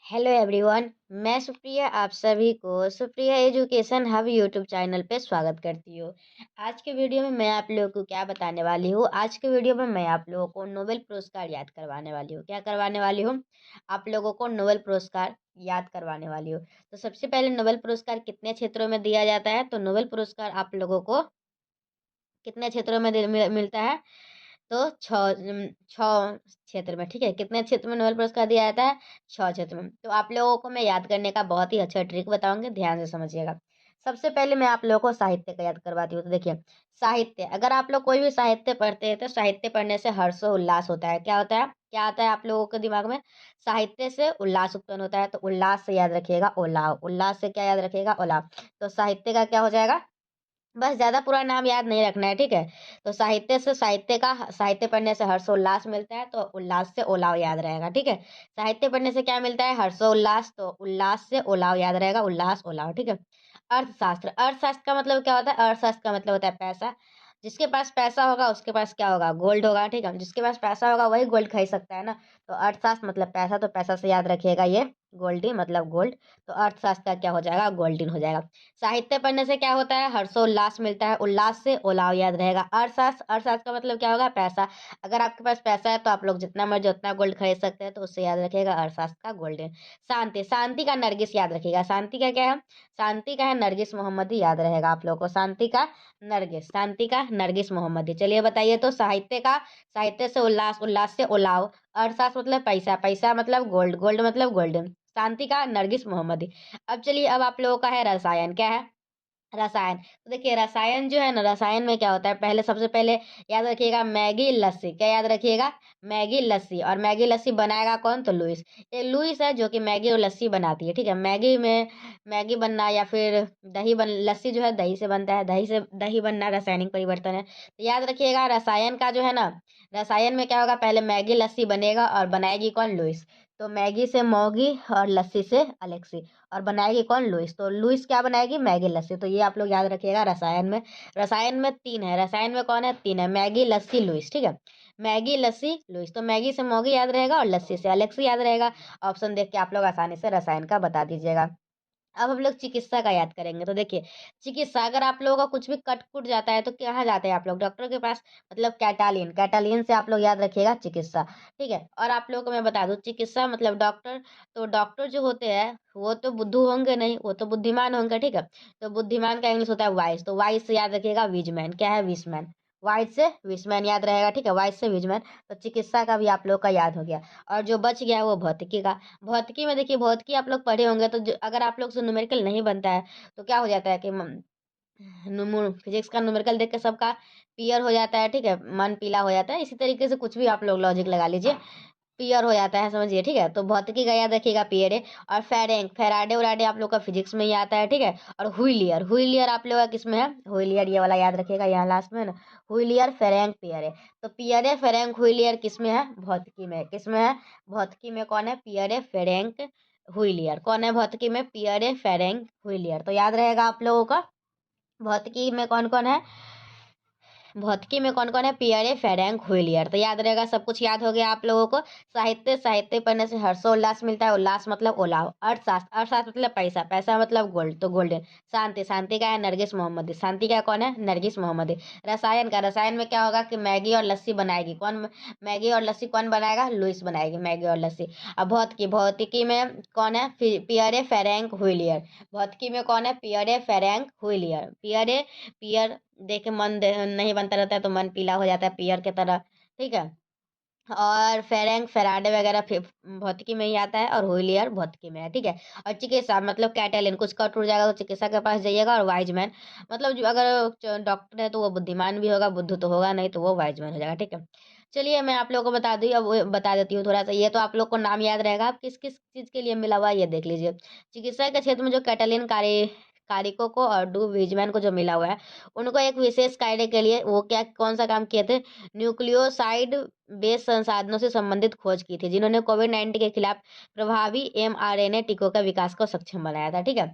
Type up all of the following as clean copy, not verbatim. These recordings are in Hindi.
Hello everyone. मैं सुप्रिया आप सभी को Supriya education hub YouTube channel पे स्वागत करती हूँ। आज के वीडियो में मैं आप लोगों को क्या बताने वाली हूँ। आज के वीडियो में मैं आप लोगों को नोबेल पुरस्कार याद करवाने वाली हूँ। क्या करवाने वाली हूँ? आप लोगों को नोबेल पुरस्कार याद करवाने वाली हूँ। तो सबसे पहले नोबेल पुरस्कार कितने क्षेत्रों में दिया जाता है? तो नोबेल पुरस्कार आप लोगों को कितने क्षेत्रों में मिलता है? तो छः क्षेत्र में। ठीक है, कितने क्षेत्र में नोबेल पुरस्कार दिया जाता है? 6 क्षेत्र में। तो आप लोगों को मैं याद करने का बहुत ही अच्छा ट्रिक बताऊंगी, ध्यान से समझिएगा। सबसे पहले मैं आप लोगों को साहित्य का याद करवाती हूँ। तो देखिए, साहित्य, अगर आप लोग कोई भी साहित्य पढ़ते हैं तो साहित्य पढ़ने से हर्ष और उल्लास होता है। क्या होता है? क्या आता है आप लोगों के दिमाग में? साहित्य से उल्लास उत्पन्न होता है। तो उल्लास से याद रखिएगा ओलाव, उल्लास से क्या याद रखिएगा? ओलाव। तो साहित्य का क्या हो जाएगा? बस ज्यादा पूरा नाम याद नहीं रखना है, ठीक है। तो साहित्य पढ़ने से हर्षोल्लास मिलता है, तो उल्लास से ओलाव याद रहेगा, ठीक है। साहित्य पढ़ने से क्या मिलता है? हर्षोल्लास, तो उल्लास से ओलाव याद रहेगा, उल्लास ओलाव, ठीक है। अर्थशास्त्र, अर्थशास्त्र का मतलब क्या होता है? अर्थशास्त्र का मतलब होता है पैसा। जिसके पास पैसा होगा उसके पास क्या होगा? गोल्ड होगा, ठीक है। जिसके पास पैसा होगा वही गोल्ड खरीद सकता है ना। तो अर्थशास्त्र मतलब पैसा, तो पैसा से याद रखिएगा ये गोल्डी मतलब गोल्ड। तो अर्थशास्त्र का क्या हो जाएगा? गोल्डन हो जाएगा। साहित्य पढ़ने से क्या होता है? हर्षोल्लास मिलता है, उल्लास से ओलाव याद रहेगा। अर्थशास्त्र, अर्थशास्त्र का मतलब क्या होगा? पैसा। अगर आपके पास पैसा है तो आप लोग जितना मर्जी उतना गोल्ड खरीद सकते हैं, तो उससे याद रखिएगा अर्थशास्त्र का गोल्डन। शांति, शांति का नरगिस याद रखिएगा। शांति का क्या है? शांति का है नरगिस मोहम्मदी, याद रहेगा आप लोगों को। शांति का नरगिस, शांति का नरगिस मोहम्मदी। चलिए बताइए, तो साहित्य का, साहित्य से उल्लास, उल्लास से ओलाव। अर्थशास्त्र मतलब पैसा, पैसा मतलब गोल्ड, गोल्ड मतलब गोल्डन। शांति का नरगिस मोहम्मदी। अब चलिए, अब आप लोगों का है रसायन। क्या है? रसायन। तो देखिए, रसायन जो है ना, रसायन में क्या होता है? पहले, सबसे पहले याद रखिएगा मैगी लस्सी। क्या याद रखिएगा? मैगी लस्सी। और मैगी लस्सी बनाएगा कौन? तो लुइस। ये लुइस है जो कि मैगी और लस्सी बनाती है, ठीक है। मैगी में मैगी बनना या फिर लस्सी जो है दही से बनता है, दही से दही बनना रासायनिक परिवर्तन है। तो याद रखिएगा, रसायन का जो है ना, रसायन में क्या होगा? पहले मैगी लस्सी बनेगा और बनाएगी कौन? लुइस। तो मैगी से मौगी और लस्सी से अलेक्सी, और बनाएगी कौन? लुइस। तो लुइस क्या बनाएगी? मैगी लस्सी। तो ये आप लोग याद रखिएगा रसायन में। रसायन में तीन है, रसायन में कौन है? तीन है, मैगी लस्सी लुइस, ठीक है। मैगी लस्सी लुइस। तो मैगी से मौगी याद रहेगा और लस्सी से अलेक्सी याद रहेगा। ऑप्शन देख के आप लोग आसानी से रसायन का बता दीजिएगा। अब हम लोग चिकित्सा का याद करेंगे। तो देखिए, चिकित्सा, अगर आप लोगों का कुछ भी कट कुट जाता है तो कहाँ जाते हैं आप लोग? डॉक्टर के पास। मतलब कैटालिन, कैटालिन से आप लोग याद रखिएगा चिकित्सा, ठीक है। और आप लोगों को मैं बता दूं, चिकित्सा मतलब डॉक्टर। तो डॉक्टर जो होते हैं वो तो बुद्धू होंगे नहीं, वो तो बुद्धिमान होंगे, ठीक है। तो बुद्धिमान का इंग्लिश होता है वाइस। तो वाइस से याद रखिएगा विजमैन। क्या है? विजमैन। वाइस से विजमैन याद रहेगा, ठीक है, वाइस से विजमैन। तो चिकित्सा का भी आप लोग का याद हो गया। और जो बच गया वो भौतिकी का। भौतिकी में देखिए, भौतिकी आप लोग पढ़े होंगे, तो अगर आप लोग से न्यूमेरिकल नहीं बनता है तो क्या हो जाता है कि फिजिक्स का न्यूमेरिकल देख के सबका पियर हो जाता है, ठीक है, मन पीला हो जाता है। इसी तरीके से कुछ भी आप लोग लॉजिक लगा लीजिए, पियर हो जाता है, समझिए, ठीक है। तो भौतिकी का याद रखिएगा पियर है। और फेरेंक, फेराडे उराडे आप लोग का फिजिक्स में ही आता है, ठीक है। और हुइलियर, हुइलियर आप लोग का किस में है? हुइलियर, ये वाला याद रखिएगा, यहाँ लास्ट में है ना। हुइलियर, फेरेंक, पियरे। तो पियरे, फेरेंक, हुइलियर किस में है? भौतिकी में। किस में है? भौतिकी में कौन है? Pierre, Ferenc, Huilier. कौन है भौतिकी में? Pierre, Ferenc, Huilier. तो याद रहेगा आप लोगों का भौतिकी में कौन कौन है? भौतिकी में कौन कौन है? Pierre, Ferenc, Huilier. तो याद रहेगा, सब कुछ याद हो गया आप लोगों को। साहित्य, साहित्य पढ़ने से हर्षोल्लास मिलता है, उल्लास मतलब ओलाव। अर्थशास्त्र, अर्थशास्त्र मतलब पैसा, पैसा मतलब गोल्ड, तो गोल्डन। शांति, शांति का है नरगिस मोहम्मदी। शांति का कौन है? नरगिस मोहम्मदी। रसायन का, रसायन में क्या होगा कि मैगी और लस्सी बनाएगी कौन? मैगी और लस्सी कौन बनाएगा? लुइस बनाएगी मैगी और लस्सी। अब भौतिकी, भौतिकी में कौन है? Pierre, Ferenc, Huilier. भौतिकी में कौन है? Pierre, Ferenc, Huilier. पियरे, पियर देखे नहीं बनता रहता है तो मन पीला हो जाता है पियर के तरह, ठीक है। और फेरेंक, फेराडे वगैरह भौतिकी में ही आता है, और हुइलियर भौतिकी में है, ठीक है। और चिकित्सा मतलब कैटेलिन, कुछ कट उड़ जाएगा तो चिकित्सा के पास जाइएगा। और वाइजमैन मतलब जो अगर डॉक्टर है तो वो बुद्धिमान भी होगा, बुद्धू तो होगा नहीं, तो वो वाइजमैन हो जाएगा, ठीक है। चलिए, मैं आप लोगों को बता दी, अब बता देती हूँ थोड़ा सा। ये तो आप लोग को नाम याद रहेगा, आप किस किस चीज के लिए मिला हुआ है ये देख लीजिए। चिकित्सा के क्षेत्र में जो कैटेलिन कारिको को और डू विजमैन को जो मिला हुआ है, उनको एक विशेष कार्य के लिए वो क्या, कौन सा काम किए थे? न्यूक्लियोसाइड बेस संसाधनों से संबंधित खोज की थी, जिन्होंने कोविड-19 के खिलाफ प्रभावी एमआरएनए टीकों का विकास को सक्षम बनाया था, ठीक है।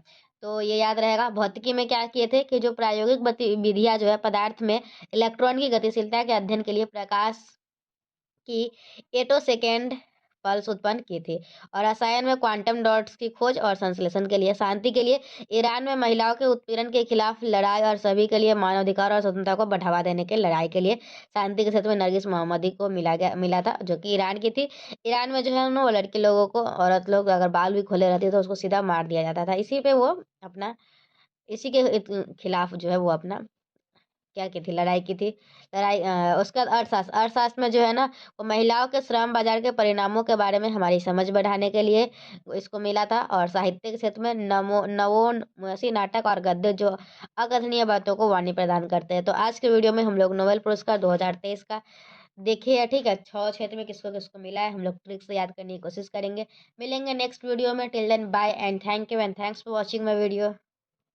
तो ये याद रहेगा। भौतिकी में क्या किए थे कि जो प्रायोगिक गतिविधियां जो है पदार्थ में इलेक्ट्रॉन की गतिशीलता के अध्ययन के लिए प्रकाश की एटोसेकेंड पल्स उत्पन्न की थी। और रसायन में क्वांटम डॉट्स की खोज और संश्लेषण के लिए, शांति के लिए, ईरान में महिलाओं के उत्पीड़न के खिलाफ लड़ाई और सभी के लिए मानवाधिकार और स्वतंत्रता को बढ़ावा देने के लड़ाई के लिए शांति के क्षेत्र में नरगिस मोहम्मदी को मिला था, जो कि ईरान की थी। ईरान में जो है ना वो लड़के लोगों को, औरत लोग अगर बाल भी खोले रहती तो उसको सीधा मार दिया जाता था। इसी पे वो अपना, इसी के खिलाफ जो है वो अपना क्या की थी, लड़ाई की थी। उसके बाद अर्थशास्त्र, अर्थशास्त्र में जो है ना वो महिलाओं के श्रम बाजार के परिणामों के बारे में हमारी समझ बढ़ाने के लिए इसको मिला था। और साहित्य के क्षेत्र में नवोन्मेषी नाटक और गद्य जो अकथनीय बातों को वाणी प्रदान करते हैं। तो आज के वीडियो में हम लोग नोबेल पुरस्कार 2023 का देखिए है, ठीक है। 6 क्षेत्र में किसको किसको मिला है हम लोग ट्रिक से याद करने की कोशिश करेंगे। मिलेंगे नेक्स्ट वीडियो में। Till then bye and thank you and thanks for watching my video.